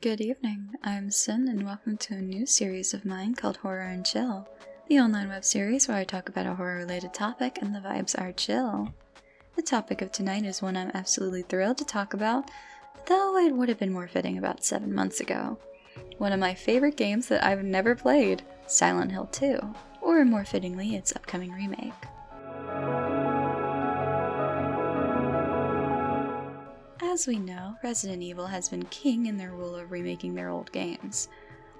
Good evening, I'm Synn, and welcome to a new series of mine called Horror and Chill, the online web series where I talk about a horror-related topic and the vibes are chill. The topic of tonight is one I'm absolutely thrilled to talk about, though it would have been more fitting about 7 months ago. One of my favorite games that I've never played, Silent Hill 2, or more fittingly, its upcoming remake. As we know, Resident Evil has been king in their rule of remaking their old games.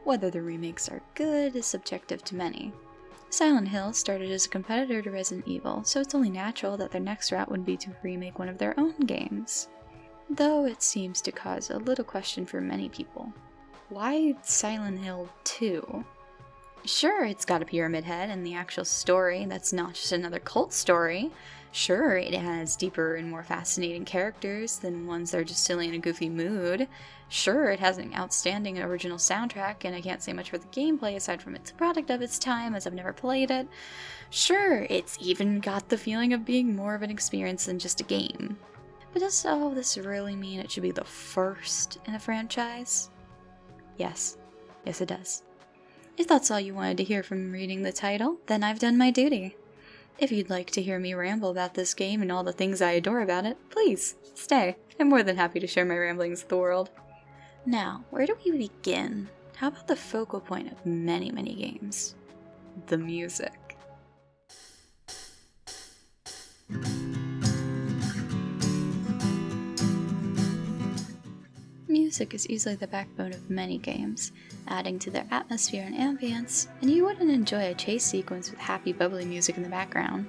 Whether the remakes are good is subjective to many. Silent Hill started as a competitor to Resident Evil, so it's only natural that their next route would be to remake one of their own games. Though it seems to cause a little question for many people. Why Silent Hill 2? Sure, it's got a pyramid head and the actual story that's not just another cult story. Sure, it has deeper and more fascinating characters than ones that are just silly in a goofy mood. Sure, it has an outstanding original soundtrack, and I can't say much for the gameplay aside from it's a product of its time as I've never played it. Sure, it's even got the feeling of being more of an experience than just a game. But does all this really mean it should be the first in a franchise? Yes. Yes, it does. If that's all you wanted to hear from reading the title, then I've done my duty. If you'd like to hear me ramble about this game and all the things I adore about it, please, stay. I'm more than happy to share my ramblings with the world. Now, where do we begin? How about the focal point of many, many games? The music. Music is easily the backbone of many games, adding to their atmosphere and ambience, and you wouldn't enjoy a chase sequence with happy, bubbly music in the background.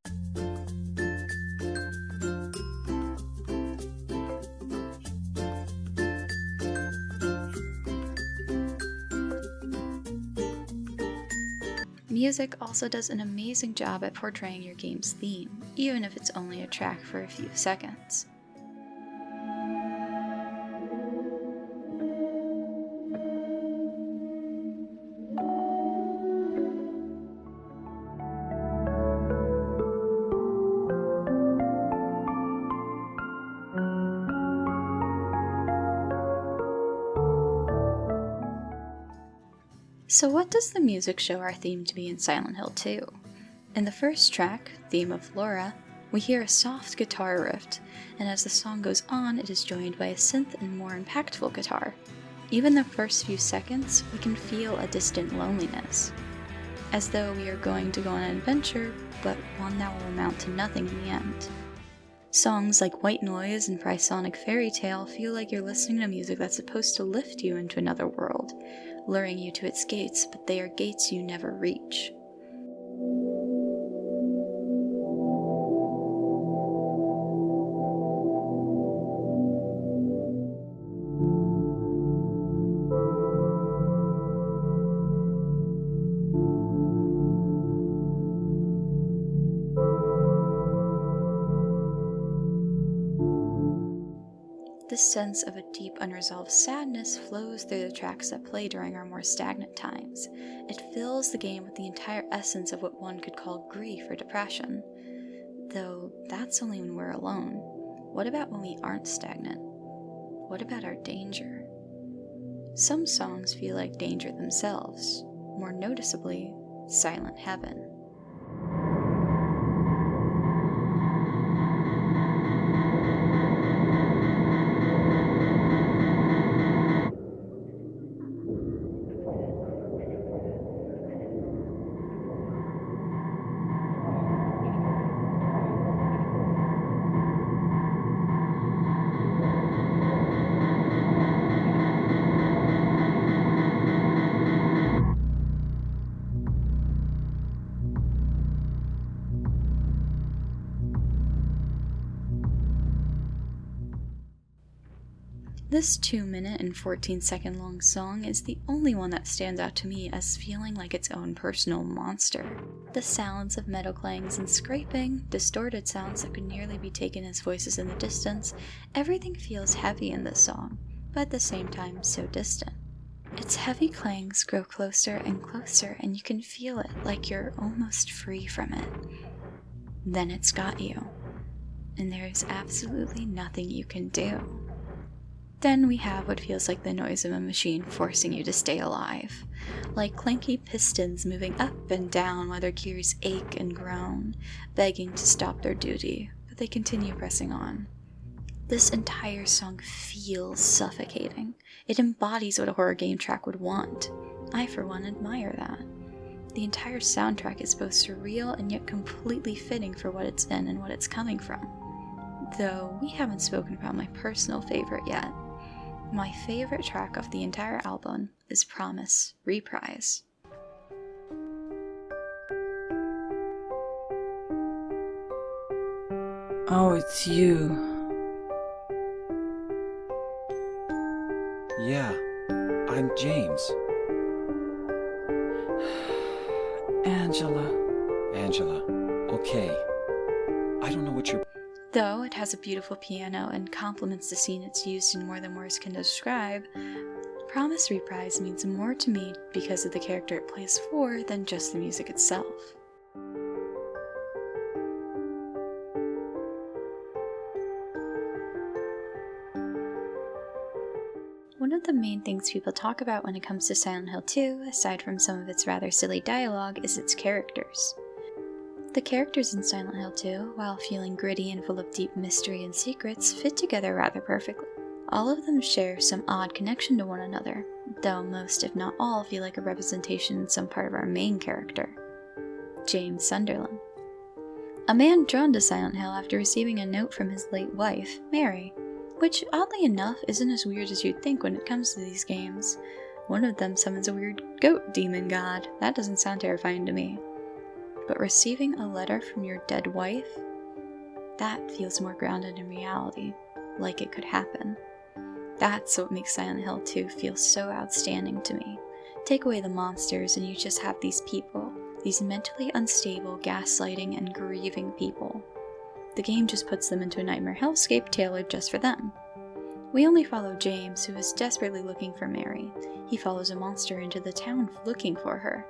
Music also does an amazing job at portraying your game's theme, even if it's only a track for a few seconds. So what does the music show our theme to be in Silent Hill 2? In the first track, Theme of Laura, we hear a soft guitar riff, and as the song goes on, it is joined by a synth and more impactful guitar. Even the first few seconds, we can feel a distant loneliness, as though we are going to go on an adventure, but one that will amount to nothing in the end. Songs like White Noise and Frysonic Fairy Tale feel like you're listening to music that's supposed to lift you into another world, luring you to its gates, but they are gates you never reach. This sense of a deep unresolved sadness flows through the tracks that play during our more stagnant times. It fills the game with the entire essence of what one could call grief or depression. Though that's only when we're alone. What about when we aren't stagnant? What about our danger? Some songs feel like danger themselves, more noticeably, Silent Heaven. This 2-minute and 14-second long song is the only one that stands out to me as feeling like its own personal monster. The sounds of metal clangs and scraping, distorted sounds that could nearly be taken as voices in the distance, everything feels heavy in this song, but at the same time so distant. Its heavy clangs grow closer and closer, and you can feel it like you're almost free from it. Then it's got you, and there is absolutely nothing you can do. Then we have what feels like the noise of a machine forcing you to stay alive. Like clanky pistons moving up and down while their gears ache and groan, begging to stop their duty, but they continue pressing on. This entire song feels suffocating. It embodies what a horror game track would want. I, for one, admire that. The entire soundtrack is both surreal and yet completely fitting for what it's in and what it's coming from. Though we haven't spoken about my personal favorite yet. My favorite track of the entire album is Promise Reprise. Oh, it's you. Yeah, I'm James. Angela. Angela, okay. I don't know what you're... Though it has a beautiful piano and complements the scene it's used in more than words can describe, Promise Reprise means more to me because of the character it plays for than just the music itself. One of the main things people talk about when it comes to Silent Hill 2, aside from some of its rather silly dialogue, is its characters. The characters in Silent Hill 2, while feeling gritty and full of deep mystery and secrets, fit together rather perfectly. All of them share some odd connection to one another, though most, if not all, feel like a representation in some part of our main character, James Sunderland. A man drawn to Silent Hill after receiving a note from his late wife, Mary, which, oddly enough, isn't as weird as you'd think when it comes to these games. One of them summons a weird goat demon god. That doesn't sound terrifying to me. But receiving a letter from your dead wife? That feels more grounded in reality, like it could happen. That's what makes Silent Hill 2 feel so outstanding to me. Take away the monsters and you just have these people, these mentally unstable, gaslighting, and grieving people. The game just puts them into a nightmare hellscape tailored just for them. We only follow James, who is desperately looking for Mary. He follows a monster into the town looking for her.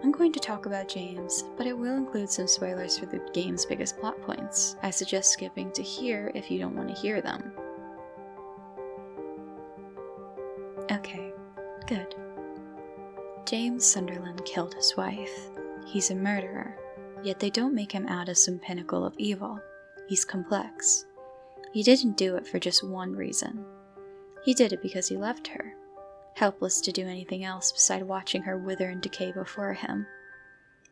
I'm going to talk about James, but it will include some spoilers for the game's biggest plot points. I suggest skipping to here if you don't want to hear them. Okay, good. James Sunderland killed his wife. He's a murderer, yet they don't make him out as some pinnacle of evil. He's complex. He didn't do it for just one reason. He did it because he loved her, helpless to do anything else beside watching her wither and decay before him.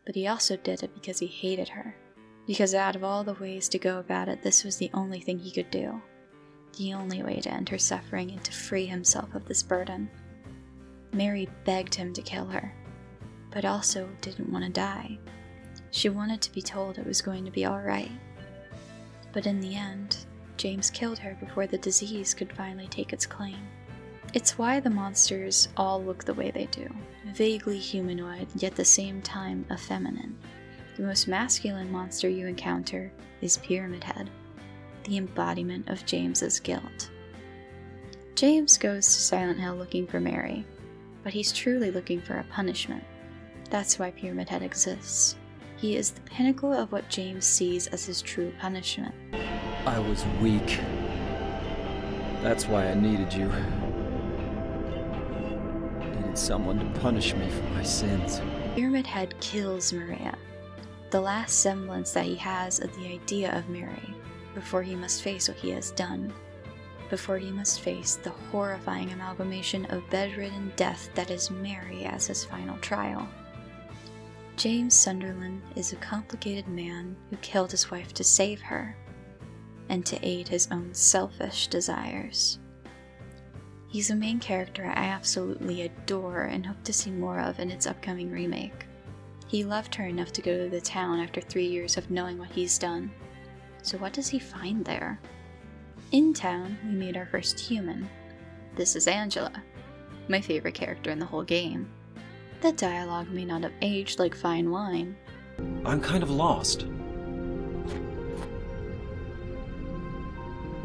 But he also did it because he hated her, because out of all the ways to go about it, this was the only thing he could do. The only way to end her suffering and to free himself of this burden. Mary begged him to kill her, but also didn't want to die. She wanted to be told it was going to be alright. But in the end, James killed her before the disease could finally take its claim. It's why the monsters all look the way they do, vaguely humanoid, yet at the same time effeminate. The most masculine monster you encounter is Pyramid Head, the embodiment of James's guilt. James goes to Silent Hill looking for Mary, but he's truly looking for a punishment. That's why Pyramid Head exists. He is the pinnacle of what James sees as his true punishment. I was weak. That's why I needed you. Needed someone to punish me for my sins. Pyramid Head kills Maria, the last semblance that he has of the idea of Mary, before he must face what he has done. Before he must face the horrifying amalgamation of bedridden death that is Mary as his final trial. James Sunderland is a complicated man who killed his wife to save her, and to aid his own selfish desires. He's a main character I absolutely adore and hope to see more of in its upcoming remake. He loved her enough to go to the town after 3 years of knowing what he's done. So what does he find there? In town, we meet our first human. This is Angela, my favorite character in the whole game. The dialogue may not have aged like fine wine. I'm kind of lost.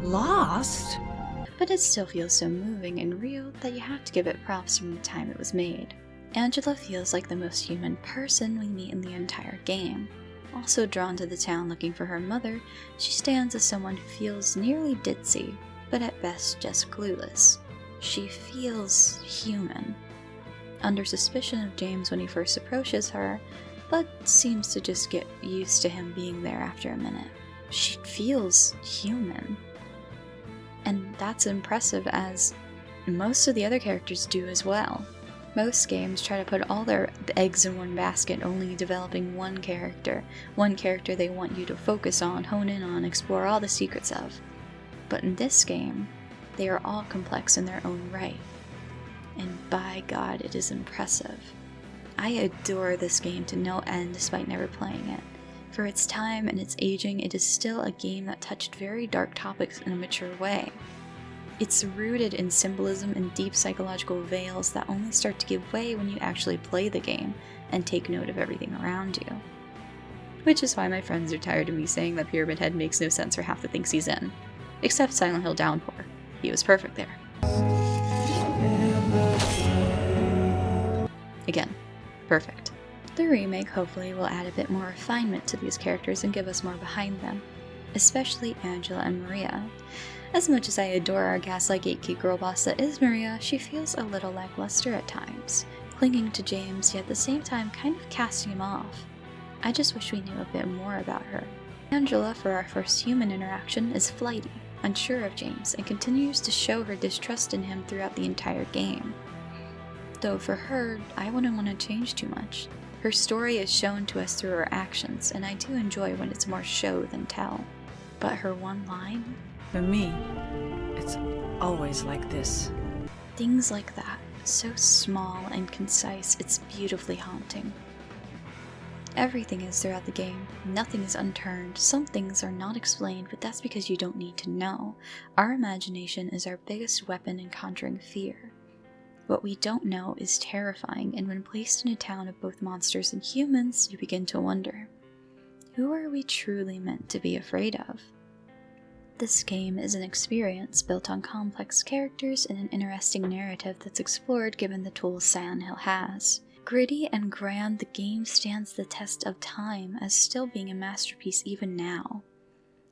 Lost? But it still feels so moving and real that you have to give it props from the time it was made. Angela feels like the most human person we meet in the entire game. Also drawn to the town looking for her mother, she stands as someone who feels nearly ditzy, but at best just clueless. She feels human. Under suspicion of James when he first approaches her, but seems to just get used to him being there after a minute. She feels human. And that's impressive, as most of the other characters do as well. Most games try to put all their eggs in one basket, only developing one character they want you to focus on, hone in on, explore all the secrets of. But in this game, they are all complex in their own right. And by God, it is impressive. I adore this game to no end despite never playing it. For its time and its aging, it is still a game that touched very dark topics in a mature way. It's rooted in symbolism and deep psychological veils that only start to give way when you actually play the game and take note of everything around you. Which is why my friends are tired of me saying that Pyramid Head makes no sense for half the things he's in. Except Silent Hill Downpour. He was perfect there. Again, perfect. The remake hopefully will add a bit more refinement to these characters and give us more behind them, especially Angela and Maria. As much as I adore our gaslight gatekeep girl boss that is Maria, she feels a little lackluster at times, clinging to James yet at the same time kind of casting him off. I just wish we knew a bit more about her. Angela, for our first human interaction, is flighty, unsure of James, and continues to show her distrust in him throughout the entire game. Though for her, I wouldn't want to change too much. Her story is shown to us through her actions, and I do enjoy when it's more show than tell. But her one line? For me, it's always like this. Things like that, so small and concise, it's beautifully haunting. Everything is throughout the game. Nothing is unturned. Some things are not explained, but that's because you don't need to know. Our imagination is our biggest weapon in conjuring fear. What we don't know is terrifying, and when placed in a town of both monsters and humans, you begin to wonder, who are we truly meant to be afraid of? This game is an experience built on complex characters and an interesting narrative that's explored given the tools Silent Hill has. Gritty and grand, the game stands the test of time as still being a masterpiece even now.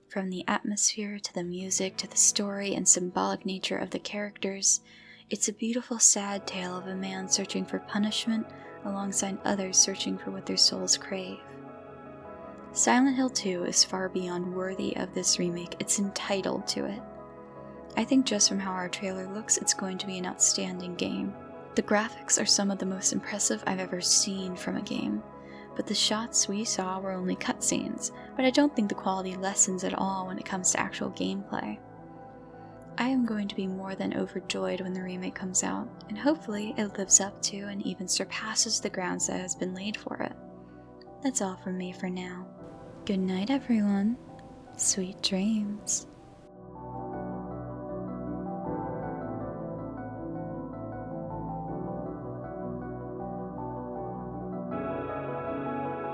From the atmosphere to the music to the story and symbolic nature of the characters, it's a beautiful sad tale of a man searching for punishment alongside others searching for what their souls crave. Silent Hill 2 is far beyond worthy of this remake, it's entitled to it. I think just from how our trailer looks, it's going to be an outstanding game. The graphics are some of the most impressive I've ever seen from a game, but the shots we saw were only cutscenes, but I don't think the quality lessens at all when it comes to actual gameplay. I am going to be more than overjoyed when the remake comes out, and hopefully it lives up to and even surpasses the grounds that has been laid for it. That's all from me for now. Good night, everyone. Sweet dreams.